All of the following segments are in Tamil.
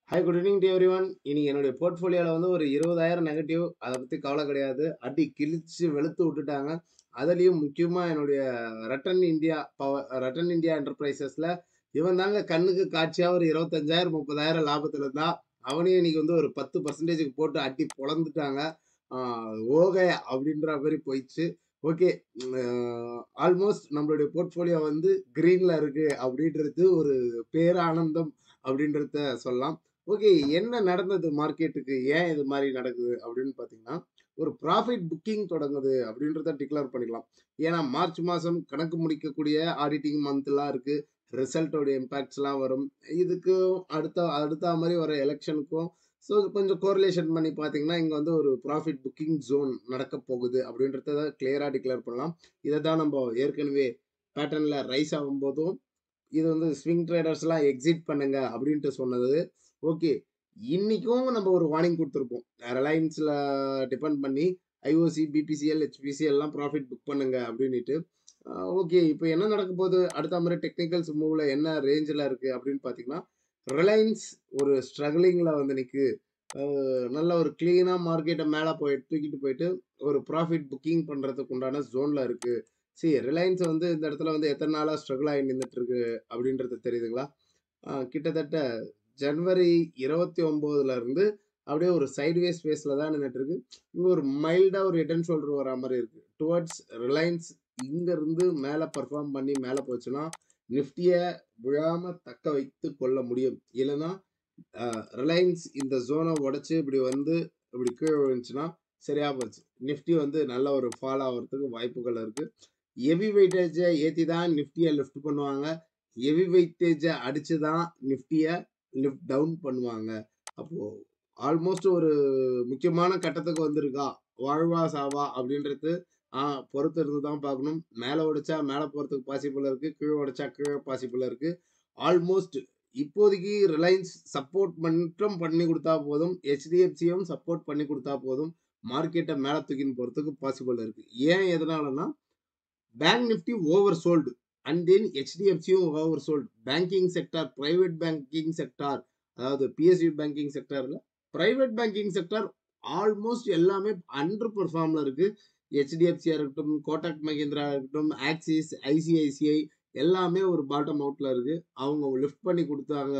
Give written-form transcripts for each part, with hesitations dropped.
Hi good evening to every one. இன்னைக்கு என்னுடைய போர்ட்ஃபோலியோவில் வந்து ஒரு 20,000 நெகட்டிவ். அதை பற்றி கவலை கிடையாது. அடி கிழிச்சு வெளுத்து விட்டுட்டாங்க. அதுலேயும் முக்கியமாக என்னுடைய ரட்டன் இந்தியா என்டர்பிரைசஸில் இவன் தாங்க கண்ணுக்கு காட்சியாக ஒரு 25,000 30,000 லாபத்தில் இருந்தா அவனையும் இன்னைக்கு வந்து ஒரு 10% போட்டு அடி பொழந்துட்டாங்க. ஓகே அப்படின்ற மாதிரி போயிடுச்சு. ஓகே, ஆல்மோஸ்ட் நம்மளுடைய போர்ட்ஃபோலியோ வந்து கிரீன்ல இருக்கு அப்படின்றது ஒரு பேரானந்தம் அப்படின்றத சொல்லலாம். ஓகே, என்ன நடந்தது மார்க்கெட்டுக்கு? ஏன் இது மாரி நடக்குது அப்படின்னு பார்த்தீங்கன்னா, ஒரு ப்ராஃபிட் புக்கிங் தொடங்குது அப்படின்றத டிக்ளேர் பண்ணிக்கலாம். ஏன்னா, மார்ச் மாசம் கணக்கு முடிக்கக்கூடிய ஆடிட்டிங் மந்த்லாம் இருக்கு. ரிசல்ட்டோட இம்பாக்ட்ஸ்லாம் வரும். இதுக்கும் அடுத்தா மாரி வர எலக்ஷனுக்கும் கொஞ்சம் கோரிலேஷன் பண்ணி பார்த்தீங்கன்னா, இங்க வந்து ஒரு ப்ராஃபிட் புக்கிங் ஜோன் நடக்கப் போகுது அப்படின்றத கிளியரா டிக்ளேர் பண்ணலாம். இத தான் நம்ப ஏற்கனவே பேட்டர்ன்ல ரைஸ் ஆகும்போதும் இது வந்து ஸ்விங் ட்ரேடர்ஸ்லாம் எக்ஸிட் பண்ணுங்க அப்படின்ட்டு சொன்னது. ஓகே. இன்னைக்கும் நம்ம ஒரு வார்னிங் குடுத்திருப்போம். ரிலையன்ஸ்ல டிபெண்ட் பண்ணி ஐஓசி, பிபிசிஎல், ஹெச்பிசிஎல் எல்லாம் ப்ராஃபிட் புக் பண்ணுங்க அப்படின்னிட்டு. ஓகே. இப்ப என்ன நடக்க போகுது? அடுத்த முறை டெக்னிக்கல்ஸ் மூவ்ல என்ன ரேஞ்ச்ல இருக்கு அப்படின்னு பார்த்தீங்கன்னா, ரிலையன்ஸ் ஒரு ஸ்ட்ரக்லிங்ல வந்து நிக்கு. அ நல்ல ஒரு கிளீனா மார்க்கெட்ட மேல தூக்கிட்டு போயிட்டு ஒரு ப்ராஃபிட் புக்கிங் பண்றதுக்கு உண்டான ஜோன்ல இருக்கு. ரிலையன்ஸ் வந்து இந்த இடத்துல வந்து எத்தன நாளா ஸ்ட்ரகிள் ஆகி நின்னுட்டு இருக்கு அப்படின்றது தெரியுதுங்களா? கிட்டத்தட்ட ஜனவரி 29ல இருந்து அப்படியே ஒரு சைட்வேஸ் ஃபேஸ்ல தான் நின்னுட்டு இருக்கு. இங்க ஒரு மைல்டா ஒரு ஹெட் அண்ட் ஷோல்டர் வரா மாரி இருக்கு. டுவர்ட்ஸ் ரிலையன்ஸ் இங்க இருந்து மேல பெர்ஃபார்ம் பண்ணி மேல போச்சுன்னா, நிஃப்டிய விழாம தக்க வைத்துக் கொள்ள முடியும். இல்லன்னா ரிலையன்ஸ் இந்த ஜோன உடைச்சு இப்படி வந்து இப்படி கீழ விழுந்துச்சுன்னா சரியா போச்சு. நிஃப்டி வந்து நல்ல ஒரு ஃபால் ஆவறதுக்கு வாய்ப்புகள் இருக்கு. ஹெவி வெயிட்டேஜ ஏத்தி தான் நிஃப்டிய லிஃப்ட் பண்ணுவாங்க. ஹெவி வெயிட்டேஜ அடிச்சு தான் நிஃப்டிய லிஃப்ட் டவுன் பண்ணுவாங்க. அப்போ ஆல்மோஸ்ட் ஒரு முக்கியமான கட்டத்துக்கு வந்திருக்கா? வாழ்வா சாவா அப்படின்றது பொறுத்து இருந்து தான் பார்க்கணும். மேல உடைச்சா மேல போறதுக்கு பாசிபிள் இருக்கு. கீழ உடைச்சா கீழ பாசிபிள் இருக்கு. ஆல்மோஸ்ட் இப்போதைக்கு ரிலையன்ஸ் சப்போர்ட் மட்டும் பண்ணி குடுத்தா போதும். HDFCயும் சப்போர்ட் பண்ணி குடுத்தா போதும். மார்க்கெட்ட மேல தூக்கின்னு போறதுக்கு பாசிபிள் இருக்கு. ஏன் எதனாலன்னா, bank Nifty over sold and then HDFCயும் over sold. Banking sector, private banking sector, அதாவது PSU பேங்கிங் செக்டார்ல பிரைவேட் பேங்கிங் செக்டார் ஆல்மோஸ்ட் எல்லாமே அண்டர் பெர்ஃபார்ம்ல இருக்கு. HDFCயா இருக்கட்டும், கோட்டக் மஹிந்திரா இருக்கட்டும், ஆக்சிஸ், ICICI எல்லாமே ஒரு பாட்டம் அவுட்ல இருக்கு. அவங்க லிஃப்ட் பண்ணி குடுத்தாங்க.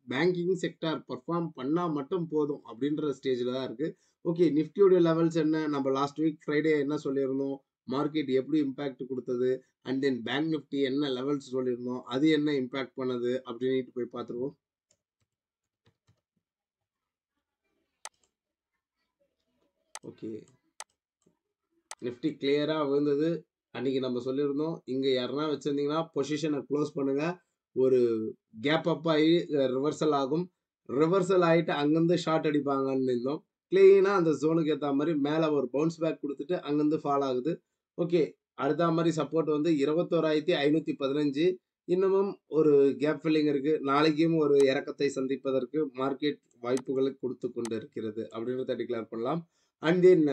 பேங்கிங் செக்டார் பெர்ஃபார்ம் பண்ணா மட்டும் போதும் அப்படின்ற ஸ்டேஜ்ல தான் இருக்கு. ஓகே, நிஃப்டியோட லெவல்ஸ் என்ன? நம்ம லாஸ்ட் வீக் ஃப்ரைடே என்ன சொல்லியிருந்தோம்? மார்க்கெட் எப்படி இம்பாக்ட் குடுத்தது? அண்ட் தென் பேங்க் நிஃப்டி என்ன லெவல்ஸ் சொல்லியிருந்தோம்? அது என்ன இம்பாக்ட் பண்ணுது? அப்படின்னுட்டு போய் பார்த்துருவோம். ஓகே. நிஃப்டி கிளியரா விழுந்தது. அன்னைக்கு நம்ம சொல்லியிருந்தோம். இங்க யாருன்னா வச்சிருந்தீங்கன்னா பொசிஷன குளோஸ் பண்ணுங்க. ஒரு கேப் அப் ஆயி ரிவர்சல் ஆகும். ரிவர்சல் ஆயிட்டு அங்கருந்து ஷார்ட் அடிப்பாங்கன்னு இருந்தோம். கிளீனா அந்த ஜோனுக்கு ஏத்தா மாரி மேல ஒரு பவுன்ஸ் பேக் குடுத்துட்டு அங்கருந்து ஃபால் ஆகுது. ஓகே. அடுத்தா மாரி சப்போர்ட் வந்து 21,515. இன்னமும் ஒரு கேப் ஃபில்லிங் இருக்கு. நாளைக்கும் ஒரு இறக்கத்தை சந்திப்பதற்கு மார்க்கெட் வாய்ப்புகளை குடுத்துக் கொண்டிருக்கிறது. அப்படின்றத டிக்ளேர் பண்ணலாம். அண்ட் தென்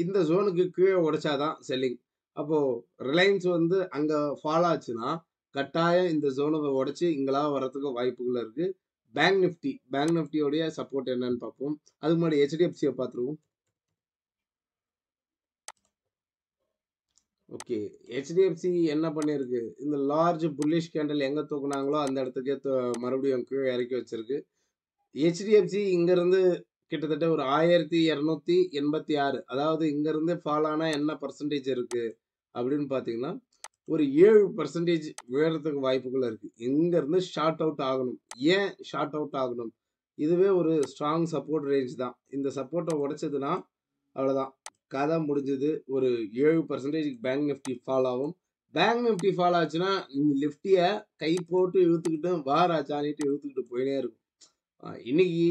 இந்த ஜோனுக்கு கீழ உடைச்சா தான் செல்லிங். அப்போ ரிலையன்ஸ் வந்து அங்க ஃபால் ஆச்சுன்னா, கட்டாயம் இந்த ஜோன உடைச்சு இங்கலாம் வரதுக்கு வாய்ப்புகள் இருக்கு. பேங்க் நிஃப்டியோடைய சப்போர்ட் என்னன்னு பார்ப்போம். அதுக்கு முன்னாடி HDFCய பார்த்துருவோம். ஓகே. HDFC என்ன பண்ணியிருக்கு? இந்த லார்ஜ் புல்லிஷ் கேண்டில் எங்க தூக்குனாங்களோ அந்த இடத்துக்கே மறுபடியும் கீழ இறக்கி வச்சிருக்கு. HDFC இங்கருந்து கிட்டத்தட்ட ஒரு 1286, அதாவது இங்கருந்து ஃபால் ஆனா என்ன பெர்சன்டேஜ் இருக்கு அப்படின்னு பார்த்தீங்கன்னா, ஒரு 7% விழறதுக்கு வாய்ப்புகள் இருக்கு. இங்கருந்து ஷார்ட் அவுட் ஆகணும். ஏன் ஷார்ட் அவுட் ஆகணும்? இதுவே ஒரு ஸ்ட்ராங் சப்போர்ட் ரேஞ்ச் தான். இந்த சப்போர்ட்ட உடைச்சதுன்னா, அவ்வளோதான். கதை முடிஞ்சது. ஒரு 7% பேங்க் நிஃப்டி ஃபால் ஆகும். பேங்க் நிஃப்டி ஃபால் ஆச்சுன்னா, நிஃப்டிய கை போட்டு இழுத்துக்கிட்டு, வா ராஜான்னுட்டு இழுத்துக்கிட்டு போயின்னே இருக்கும். இன்னைக்கு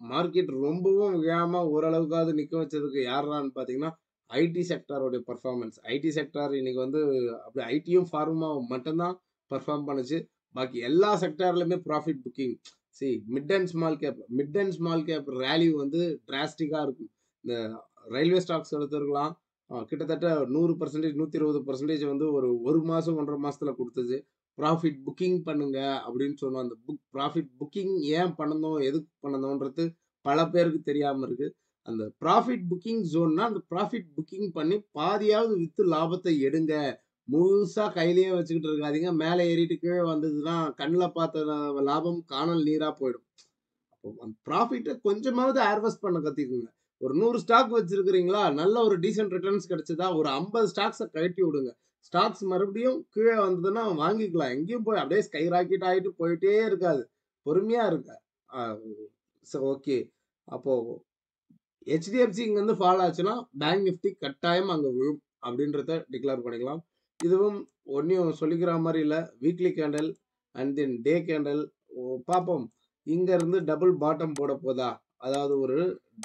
மார்க்கெட் ரொம்பவும் விழாம ஓரளவுக்காவது நிக்க வச்சதுக்கு யார்ரான்னு பார்த்தீங்கன்னா, ஐடி செக்டாரோட பெர்ஃபார்மன்ஸ். ஐடி செக்டார் இன்னைக்கு வந்து அப்படி ஐடியும், ஃபார்மாவும் மட்டும் தான் பெர்ஃபார்ம் பண்ணுச்சு. பாக்கி எல்லா செக்டார்லயுமே profit booking. Mid and small cap rally வந்து டிராஸ்டிக்கா இருக்கும். இந்த ரயில்வே ஸ்டாக்ஸ் எடுத்துருக்கலாம். கிட்டத்தட்ட 100%, 120% வந்து ஒரு 1 மாசம், 1 1/2 மாசத்துல குடுத்தது. ப்ராஃபிட் புக்கிங் பண்ணுங்க அப்படின்னு சொன்னோம். அந்த ப்ராஃபிட் புக்கிங் ஏன் பண்ணணும்? எதுக்கு பண்ணணும்ன்றது பல பேருக்கு தெரியாம இருக்கு. அந்த ப்ராஃபிட் புக்கிங் ஜோன்னா, அந்த ப்ராஃபிட் புக்கிங் பண்ணி பாதியாவது வித்து லாபத்த எடுங்க. முழுசா கையிலேயே வச்சுக்கிட்டு இருக்காதீங்க. மேல ஏறிட்டு கீழ வந்ததுன்னா, கண்ல பார்த்த லாபம் கானல் நீரா போயிடும். அப்போ அந்த ப்ராஃபிட்ட கொஞ்சமாவது ஹார்வெஸ்ட் பண்ண கத்துக்கங்க. ஒரு 100 ஸ்டாக் வச்சிருக்கிறீங்களா? நல்ல ஒரு டீசென்ட் ரிட்டர்ன்ஸ் கிடைச்சதா, ஒரு 50 ஸ்டாக்ஸ கழட்டி விடுங்க. ஸ்டாக்ஸ் மறுபடியும் கீழ வந்ததுன்னா வாங்கிக்கலாம். எங்கேயும் போய் அப்படியே ஸ்கை ராக்கெட் ஆயிட்டு போயிட்டே இருக்காது. பொறுமையா இருங்க. ஆ ஓகே. அப்போ HDFC இங்கருந்து ஃபால் ஆச்சுன்னா, பேங்க் நிஃப்டி கட்டாயம் அங்க விழும். அப்படின்றத டிக்ளேர் பண்ணிக்கலாம். இதுவும் ஒண்ணும் சொல்லிக்கிற மாரி இல்ல. Weekly candle and then day candle பார்ப்போம். இங்க இருந்து டபுள் பாட்டம் போட போதா? அதாவது ஒரு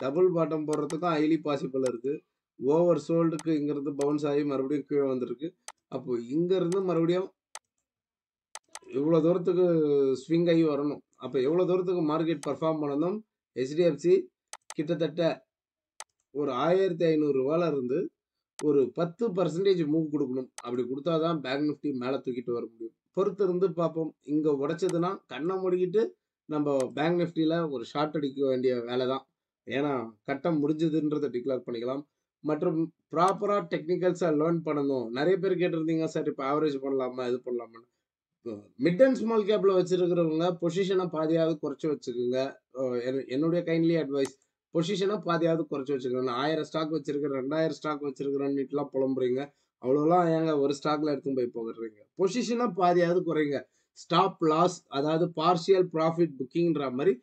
டபுள் பாட்டம் போடுறதுக்கும் ஹைலி பாசிபிள் இருக்கு. ஓவர் சோல்டுக்கு இங்கிருந்து பவுன்ஸ் ஆகி மறுபடியும் கீழ வந்திருக்கு. அப்போ இங்க இருந்து மறுபடியும் இவ்வளோ தூரத்துக்கு ஸ்விங் ஆகி வரணும். அப்ப எவ்வளோ தூரத்துக்கு மார்க்கெட் பெர்ஃபார்ம் பண்ணணும்? HDFC கிட்டத்தட்ட ஒரு ரூ. 1500 இருந்து ஒரு 10% மூவ் குடுக்கணும். அப்படி குடுத்தா தான் பேங்க் நிஃப்டி மேல தூக்கிட்டு வர முடியும். பொறுத்து இருந்து பார்ப்போம். இங்க உடைச்சதுன்னா, கண்ண மூடிக்கிட்டு நம்ப பேங்க் நிஃப்டில ஒரு ஷார்ட் அடிக்க வேண்டிய வேல தான். ஏன்னா, கட்டம் முடிஞ்சதுன்றத டிக்ளேர் பண்ணிக்கலாம். மற்றும் ப்ராப்பரா டெக்னிக்கல்ஸா லேர்ன் பண்ணணும். நெறைய பேர் கேட்டிருந்தீங்க, சார் இப்ப ஆவரேஜ் பண்ணலாமா? இது பண்ணலாமான்னு. மிட் அண்ட் ஸ்மால் கேப்ல வச்சிருக்கிறவங்க பொசிஷன பாதியாவது குறைச்சு வச்சுக்கோங்க. என்னுடைய கைண்ட்லி அட்வைஸ். பொசிஷன பாதியாவது குறைச்சு வச்சுக்கோங்க. நான் 1000 ஸ்டாக் வச்சிருக்கிறேன், 2000 ஸ்டாக் வச்சிருக்கிறேன்னுட்டுலாம் புலம்புறீங்க. அவ்வளோலாம் ஏங்க ஒரு ஸ்டாக்ல எடுத்துன்னு போய் போடுறீங்க. பொசிஷன பாதியாவது குறைங்க. ஸ்டாப் லாஸ் அதாவது பார்ஷியல் ப்ராஃபிட் புக்கிங்ன்ற மாரி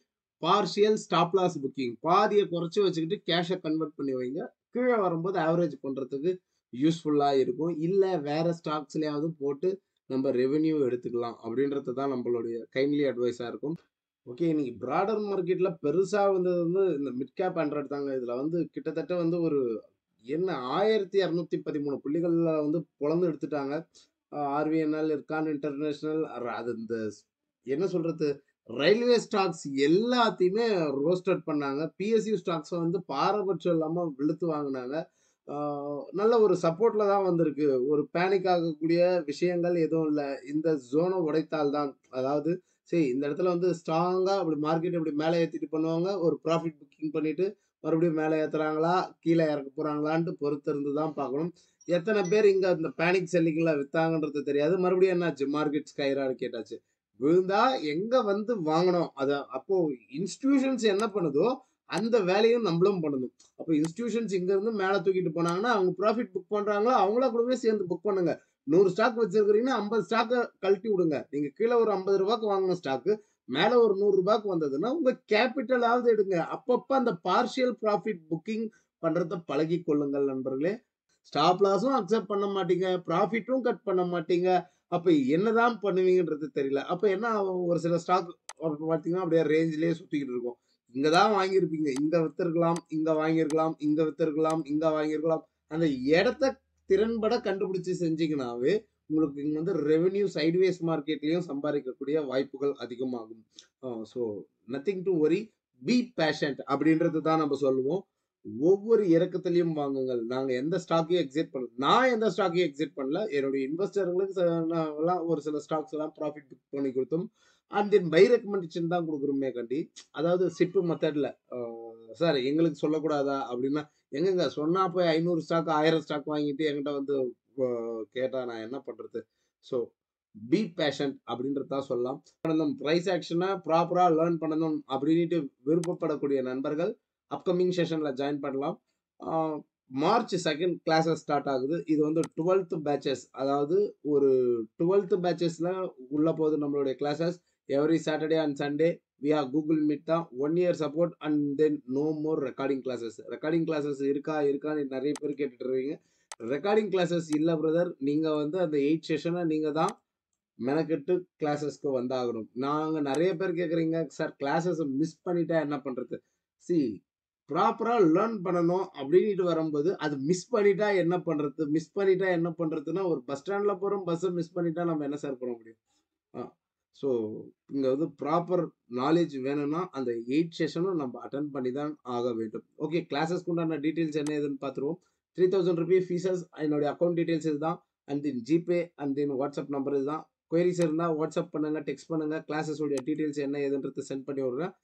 பார்ஷியல் ஸ்டாப் லாஸ் புக்கிங். பாதிய குறைச்சு வச்சுக்கிட்டு கேஷ கன்வெர்ட் பண்ணி வைங்க. கீழ வரும்போது ஆவரேஜ் பண்றதுக்கு யூஸ்ஃபுல்லா இருக்கும். இல்ல வேற ஸ்டாக்ஸ்லயாவது போட்டு நம்ம ரெவென்யூ எடுத்துக்கலாம் அப்படின்றது தான் நம்மளுடைய கைண்ட்லி அட்வைஸா இருக்கும். ஓகே. இன்னைக்கு பிராடர் மார்க்கெட்ல பெருசா வந்தது வந்து இந்த மிட் கேப் 100 தாங்க. இதுல வந்து கிட்டத்தட்ட வந்து ஒரு என்ன 1213 புள்ளிகள்ல வந்து பொளந்து எடுத்துட்டாங்க. ஆர்விஎன்எல், இர்கான் இன்டர்நேஷனல் அது இந்த என்ன சொல்றது? ரயில்வே ஸ்டாக்ஸ் எல்லாத்தையுமே ரோஸ்டட் பண்ணாங்க. பிஎஸ்யூ ஸ்டாக்ஸ வந்து பாரபட்சம் இல்லாம வெளுத்து வாங்குனாங்க. ஆ நல்ல ஒரு சப்போர்ட்ல தான் வந்திருக்கு. ஒரு பேனிக் ஆகக்கூடிய விஷயங்கள் எதுவும் இல்ல. இந்த ஜோன உடைத்தால் தான். அதாவது இந்த இடத்துல வந்து ஸ்ட்ராங்கா அப்படி மார்க்கெட் இப்படி மேல ஏத்திட்டு பண்ணுவாங்க. ஒரு ப்ராஃபிட் புக்கிங் பண்ணிட்டு மறுபடியும் மேல ஏத்துறாங்களா? கீழ இறக்க போறாங்களான்ட்டு பொறுத்து இருந்து தான் பார்க்கணும். எத்தன பேர் இங்க இந்த பேனிக் செல்லிங்ல வித்தாங்கன்றது தெரியாது. மறுபடியும் என்னாச்சு? மார்க்கெட் ஸ்கை ராக்கெட் ஆச்சு. விழுந்தா எங்க வந்து வாங்கணும்? அப்போ இன்ஸ்டிடியூஷன்ஸ் என்ன பண்ணுதோ, அந்த வேலையும் நம்மளும் பண்ணணும். அப்ப இன்ஸ்டிடியூஷன்ஸ் இங்க இருந்து மேல தூக்கிட்டு போனாங்கன்னா, அவங்க ப்ராஃபிட் புக் பண்றாங்களோ, அவங்கள கூடவே சேர்ந்து புக் பண்ணுங்க. 100 ஸ்டாக் வச்சிருக்கிறீங்கன்னா, 50 ஸ்டாக்க கழட்டி விடுங்க. நீங்க கீழ ஒரு ரூ. 50க்கு வாங்குன ஸ்டாக்கு, மேல ஒரு ரூ. 100க்கு வந்ததுன்னா, உங்க கேப்பிட்டலாவது எடுங்க. அப்பப்ப அந்த பார்ஷியல் ப்ராஃபிட் புக்கிங் பண்றத பழகிக் கொள்ளுங்கள் நண்பர்களே. ஸ்டாப் லாஸும் அக்செப்ட் பண்ண மாட்டீங்க. ப்ராஃபிட்டும் கட் பண்ண மாட்டீங்க. அப்ப என்னதான் பண்ணுவீங்கன்றது தெரியல. அப்ப என்ன ஆகும்? ஒரு சில ஸ்டாக் பார்த்தீங்கன்னா, அப்படியே ரேஞ்ச்லயே சுத்திக்கிட்டு இருக்கும். இங்க தான் வாங்கியிருப்பீங்க. இங்க வித்திருக்கலாம், இங்க வாங்கியிருக்கலாம், இங்க வித்திருக்கலாம், இங்க வாங்கியிருக்கலாம். அந்த இடத்த திறன்பட கண்டுபிடிச்சு செஞ்சீங்கன்னாவே, உங்களுக்கு இங்க வந்து ரெவென்யூ சைட்வேஸ் மார்க்கெட்லயும் சம்பாதிக்கக்கூடிய வாய்ப்புகள் அதிகமாகும். So nothing to worry. Be patient அப்படின்றது தான் நம்ம சொல்லுவோம். ஒவ்வொரு இறக்கத்திலயும் வாங்குங்கள். நாங்க எந்த ஸ்டாக்கையும் எக்ஸிட் பண்ணல. நான் எந்த ஸ்டாக்கையும் எக்ஸிட் பண்ணல. என்னுடைய இன்வெஸ்டர்களுக்கு நாங்கலாம் ஒரு சில ஸ்டாக்ஸ் எல்லாம் ப்ராஃபிட் புக் பண்ணி குடுத்தோம். அண்ட் தென் பை ரெக்கமெண்டேஷன் தான் குடுக்குறோமே கண்டி. அதாவது சிப் மெத்தட்ல. சார் எங்களுக்கு சொல்லக்கூடாதா? அப்படின்னா, எங்கங்க சொன்னா போய் 500 ஸ்டாக், 1000 ஸ்டாக் வாங்கிட்டு என்கிட்ட வந்து அ கேட்டா நான் என்ன பண்றது? ஸோ பி பேஷன்ட் அப்படின்றது தான் சொல்லலாம். பிரைஸ் ஆக்ஷன ப்ராப்பரா லேர்ன் பண்ணணும் அப்படின்ட்டு விருப்பப்படக்கூடிய நண்பர்கள் அப்கமிங் செஷன்ல ஜாயின் பண்ணலாம். ஆ மார்ச் 2 கிளாஸஸ் ஸ்டார்ட் ஆகுது. இது வந்து 12த் பேட்சஸ். அதாவது ஒரு 12த் பேட்சஸ்ல உள்ள போகுது நம்மளுடைய classes. Every Saturday and Sunday via Google Meet தான். 1 year support and then no more recording classes. Recording classes இருக்கான்னு நெறைய பேர் கேட்டுட்டு இருக்கீங்க. ரெக்கார்டிங் கிளாஸஸ் இல்ல பிரதர். நீங்க வந்து அந்த 8 செஷன நீங்க தான் மெனக்கெட்டு கிளாஸஸ்க்கு வந்தாகணும். நாங்க நெறைய பேர் கேட்குறீங்க, சார் கிளாஸஸ மிஸ் பண்ணிட்டா என்ன பண்றது? சி ப்ராப்பரா லேர்ன் பண்ணணும் அப்டின்ட்டு வரும்போது, அது மிஸ் பண்ணிட்டா என்ன பண்றது? மிஸ் பண்ணிட்டா என்ன பண்றதுன்னா, ஒரு பஸ் ஸ்டாண்ட்ல போறோம், பஸ்ஸ மிஸ் பண்ணிட்டா நம்ம என்ன சார் பண்ண முடியும்? அ ஸோ இங்க வந்து ப்ராப்பர் நாலேட்ஜ் வேணும்னா, அந்த 8 செஷனும் நம்ம அட்டெண்ட் பண்ணி தான் ஆக வேண்டும். ஓகே கிளாஸஸ்க்கு உண்டான டீட்டெயில்ஸ் என்ன ஏதுன்னு பார்த்துருவோம். ₹3000 ஃபீஸஸ் என்னுடைய அக்கவுண்ட் டீட்டெயில்ஸ் இதுதான். And then GPay and then WhatsApp number இதுதான். குயரீஸ் இருந்தா வாட்ஸ்அப் பண்ணுங்க, டெக்ஸ்ட் பண்ணுங்க. கிளாஸஸ் உடைய டீட்டெயில்ஸ் என்ன ஏதுன்றத சென்ட் பண்ணி விடுறேன்.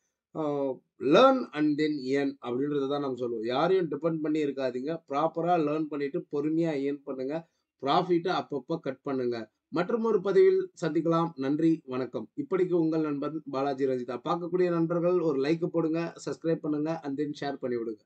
லேர்ன் அண்ட் தென் ஏர்ன் அப்படின்றத தான் நம்ம சொல்லுவோம். யாரையும் டிபெண்ட் பண்ணி இருக்காதீங்க. ப்ராப்பரா லேர்ன் பண்ணிட்டு பொறுமையா ஏர்ன் பண்ணுங்க. ப்ராஃபிட்ட அப்பப்ப கட் பண்ணுங்க. மற்றுமொரு பதிவில் சந்திக்கலாம். நன்றி, வணக்கம். இப்படிக்கு உங்கள் நண்பன் பாலாஜி ரஞ்சிதா. பார்க்கக்கூடிய நண்பர்கள் ஒரு லைக் போடுங்க, சப்ஸ்கிரைப் பண்ணுங்க அண்ட் தென் ஷேர் பண்ணி விடுங்க.